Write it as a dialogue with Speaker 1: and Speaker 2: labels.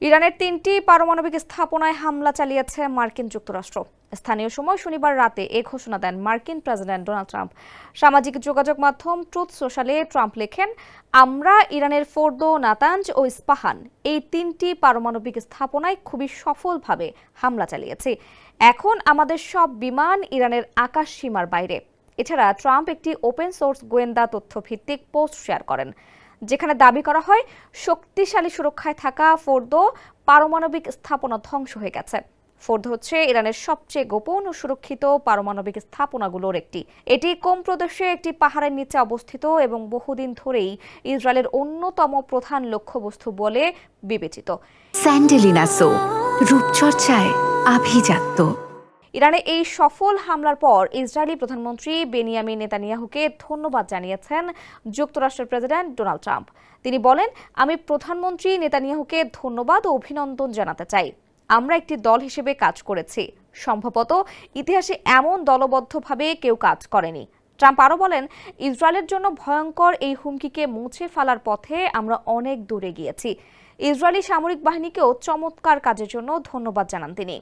Speaker 1: ইরানের ৩টি পারমাণবিক স্থাপনায় হামলা চালিয়েছে মার্কিন যুক্তরাষ্ট্র। স্থানীয় সময় শনিবার রাতে এ ঘোষণা দেন মার্কিন প্রেসিডেন্ট ডোনাল্ড ট্রাম্প। সামাজিক যোগাযোগ মাধ্যম ট্রুথ সোশ্যালে ট্রাম্প লেখেন, আমরা ইরানের ফোর্দো, নাতাঞ্জ ও ইস্পাহান এই 3টি পারমাণবিক স্থাপনায় খুবই সফলভাবে হামলা চালিয়েছি। এখন আমাদের সব বিমান ইরানের আকাশ সীমার বাইরে। এছাড়া ট্রাম্প একটি ওপেন সোর্স গোয়েন্দা তথ্যভিত্তিক পোস্ট শেয়ার করেন, যেখানে দাবি করা হয় শক্তিশালী সুরক্ষায় থাকা ফোর্দো পারমাণবিক স্থাপনা ধ্বংস হয়ে গেছে। ফোর্দো হচ্ছে ইরানের সবচেয়ে গোপন ও সুরক্ষিত পারমাণবিক স্থাপনাগুলোর একটি। এটি কোম প্রদেশে একটি পাহাড়ের নিচে অবস্থিত এবং বহুদিন ধরেই ইসরায়েলের অন্যতম প্রধান লক্ষ্যবস্তু বলে বিবেচিত।
Speaker 2: স্যান্ডেলিনা সো, রূপচর্চায় আভিজাত্য।
Speaker 1: ইরানে এই সফল হামলার পর ইসরায়েলি প্রধানমন্ত্রী বেনিয়ামিন নেতানিয়াহুকে ধন্যবাদ জানিয়েছেন যুক্তরাষ্ট্রের প্রেসিডেন্ট ডোনাল্ড ট্রাম্প। তিনি বলেন, আমি প্রধানমন্ত্রী নেতানিয়াহুকে ধন্যবাদ ও অভিনন্দন জানাতে চাই। আমরা একটি দল হিসেবে কাজ করেছি। সম্ভবত ইতিহাসে এমন দলবদ্ধভাবে কেউ কাজ করেনি। ট্রাম্প আরও বলেন, ইসরায়েলের জন্য ভয়ঙ্কর এই হুমকিকে মুছে ফেলার পথে আমরা অনেক দূরে গিয়েছি। ইসরায়েলি সামরিক বাহিনীকেও চমৎকার কাজের জন্য ধন্যবাদ জানান তিনি।